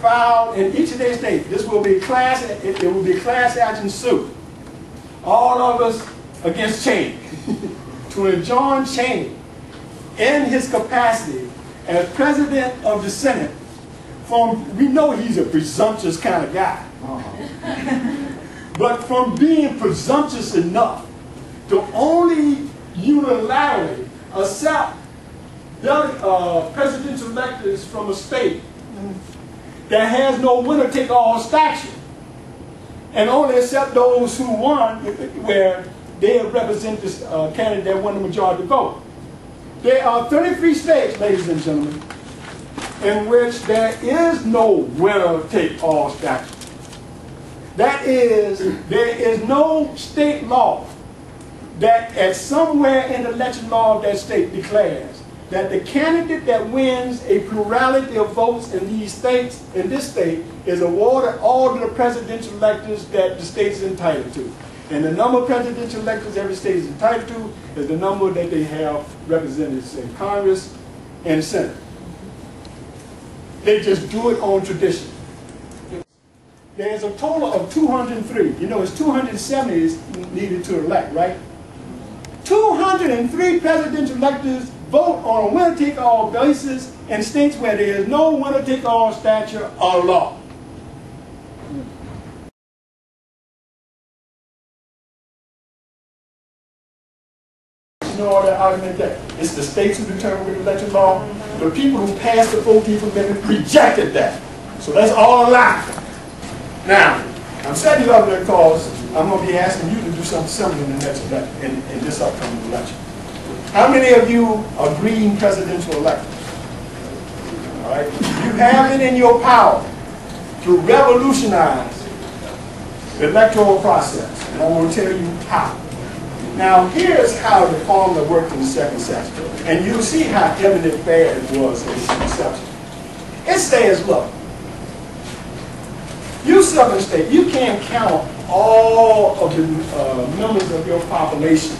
filed in each of their states. This will be class, it will be a class action suit. All of us against Cheney. To enjoin Cheney in his capacity as president of the Senate from, we know he's a presumptuous kind of guy. But from being presumptuous enough to only unilaterally accept presidential electors from a state that has no winner-take-all stature, and only accept those who won where they represent this candidate that won the majority vote. There are 33 states, ladies and gentlemen, in which there is no winner-take-all stature. That is, there is no state law that at somewhere in the election law of that state declares that the candidate that wins a plurality of votes in these states, in this state, is awarded all of the presidential electors that the state is entitled to. And the number of presidential electors every state is entitled to is the number that they have representatives in Congress and Senate. They just do it on tradition. There's a total of 203. You know, it's 270 is needed to elect, right? 203 presidential electors vote on a winner-take-all basis in states where there is no winner-take-all stature or law. No other argument there. It's the states who determine with election law. The people who passed the 14th Amendment rejected that. So that's all a lie. Now, I'm setting you up there because I'm going to be asking you to do something similar in the next election, in this upcoming election. How many of you are green presidential electors? All right. You have it in your power to revolutionize the electoral process, and I'm going to tell you how. Now, here's how the formula worked in the second section, and you'll see how evident bad it was in the exception. It says, look, you southern state, you can't count all of the members of your population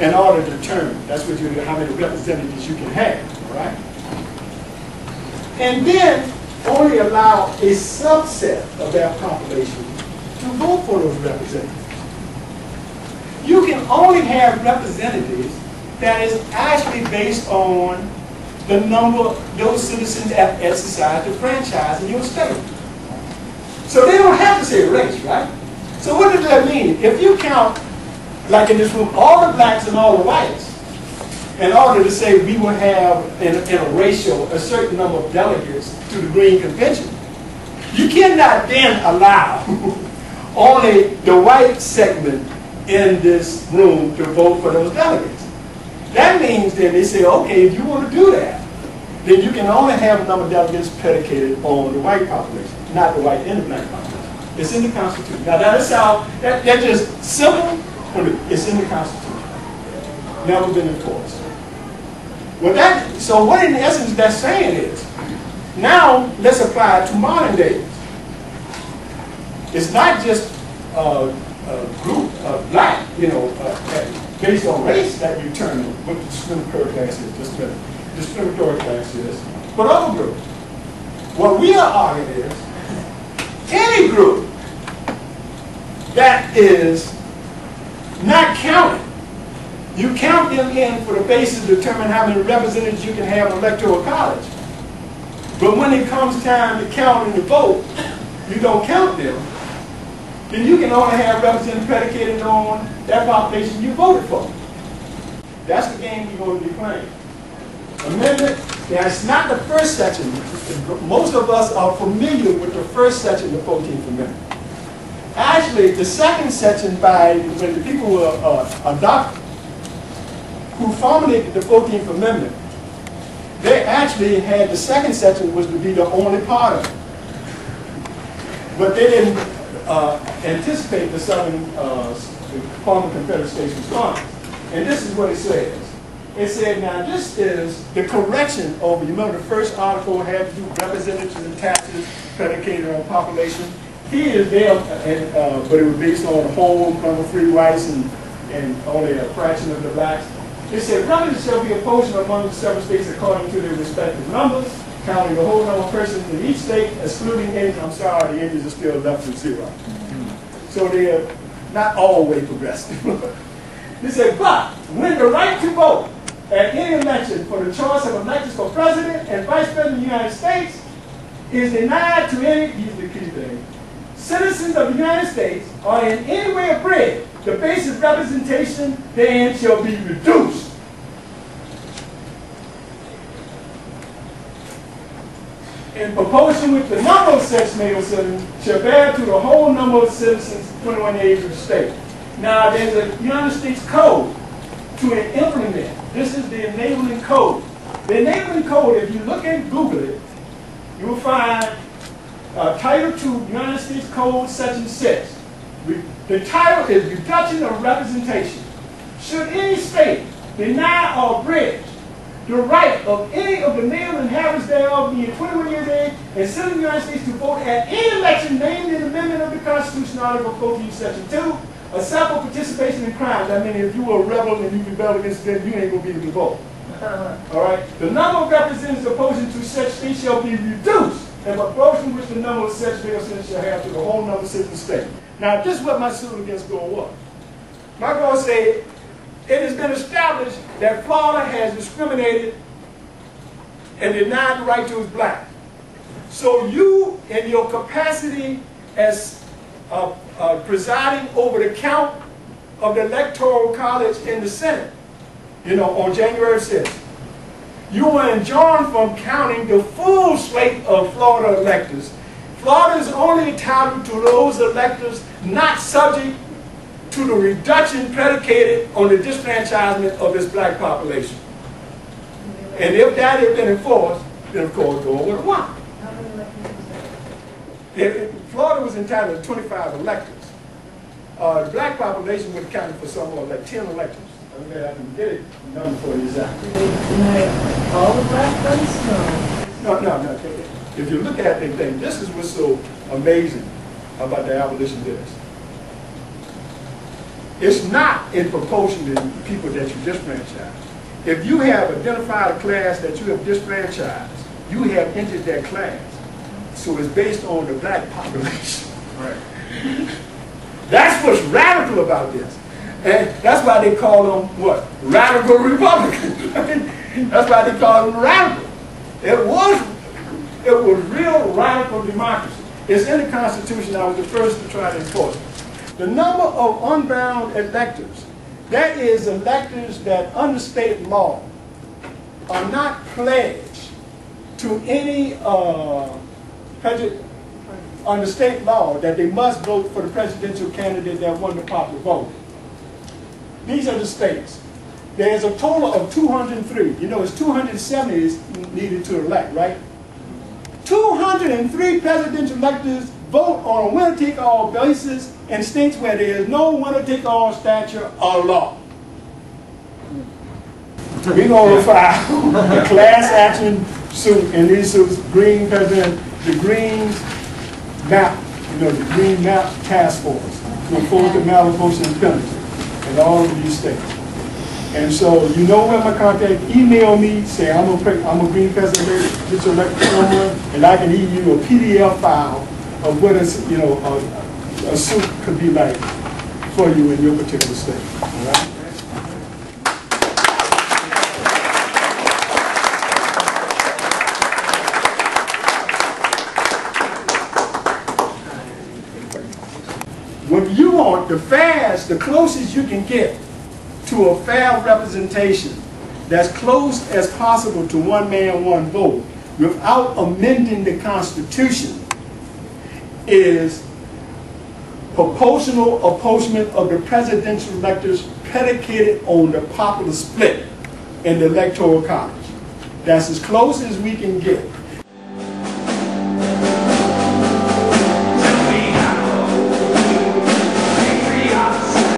in order to determine, that's what you do, how many representatives you can have, all right? And then only allow a subset of that population to vote for those representatives. You can only have representatives that is actually based on the number of those citizens that exercise the franchise in your state. So they don't have to say race, right? So what does that mean? If you count, like in this room, all the blacks and all the whites, in order to say we will have in a ratio a certain number of delegates to the Green Convention, you cannot then allow only the white segment in this room to vote for those delegates. That means then they say, okay, if you want to do that, then you can only have a number of delegates predicated on the white population, not the white and the black population. It's in the Constitution. Now that is how, that's just simple, but it's in the Constitution. Never been enforced. Well, so what in essence that's saying is, now let's apply it to modern days. It's not just a group of black, based on race that you determine what the discriminatory class is, but other groups. What we are arguing is, any group that is not counted, you count them in for the basis to determine how many representatives you can have in Electoral College. But when it comes time to count and to vote, you don't count them. Then you can only have representatives predicated on that population you voted for. That's the game you're going to be playing. Amendment, that's not the first section. Most of us are familiar with the first section of the 14th Amendment. Actually, the second section, when the people were adopted, who formulated the 14th Amendment, they actually had the second section was to be the only part of it. But they didn't anticipate the Southern former Confederate States response. And this is what it says. It said, now this is the correction of, you remember the first article had to do representatives and taxes predicated on population. He is there, but it was based on home, free whites, and only a fraction of the blacks. It said, representatives shall be apportioned among the several states according to their respective numbers. counting the whole number of persons in each state, excluding Indians. I'm sorry, the Indians are still left with 0. So they're not all the way progressive. He said, but when the right to vote at any election for the choice of electors for president and vice president of the United States is denied to any, these are the key things, citizens of the United States or in any way abridged, the basic representation therein shall be reduced. In proportion with the number of such male citizens shall bear to the whole number of citizens 21 age of the state. Now there's a United States code to implement. This is the enabling code. The enabling code, if you look and Google it, you will find Title 2 United States Code Section 6. The title is Reduction of Representation. Should any state deny or abridge the right of any of the male inhabitants thereof being 21 years of age and citizens of the United States to vote at any election named in the amendment of the Constitution, Article 14, Section 2, except for participation in crimes. I mean, if you were a rebel and you rebelled against them, you ain't going to be able to vote. All right? The number of representatives opposing to such state shall be reduced in proportion which the number of such male citizens shall have to the whole number of citizens of the state. Now, this is what my suit against goal was. My goal said, it has been established that Florida has discriminated and denied the right to its black. So you, in your capacity as presiding over the count of the Electoral College in the Senate, on January 6th, you were enjoined from counting the full slate of Florida electors. Florida is only entitled to those electors not subject to the reduction predicated on the disfranchisement of its black population. And if that had been enforced, then of course go would have won. Florida was entitled to 25 electors. The black population would have counted for some more, like 10 electors. Okay, I can get it number for you exactly. All the black ones? No. If you look at the thing, this is what's so amazing about the abolition list. It's not in proportion to the people that you disfranchise. If you have identified a class that you have disfranchised, you have entered that class. So it's based on the black population. Right. That's what's radical about this. And that's why they call them, what? Radical Republicans. I mean, that's why they call them radical. It was real radical democracy. It's in the Constitution. I was the first to try to enforce it. The number of unbound electors, that is electors that under state law are not pledged to any under state law that they must vote for the presidential candidate that won the popular vote. These are the states. There's a total of 203. It's 270 is needed to elect, right? 203 presidential electors vote on a winner-take-all basis in states where there is no winner-take-all statute or law. We're going to file a class action suit, and these suits, Green President, the Greens map, the Green Map Task Force to enforce the malapportionment penalty in all of these states. And so, you know where my contact, email me, say I'm a Green President, get your electoral number, and I can email you a PDF file of what a suit could be like for you in your particular state. All right? When you want the closest you can get to a fair representation that's close as possible to one man, one vote, without amending the Constitution, is proportional apportionment of the presidential electors predicated on the popular split in the Electoral College. That's as close as we can get.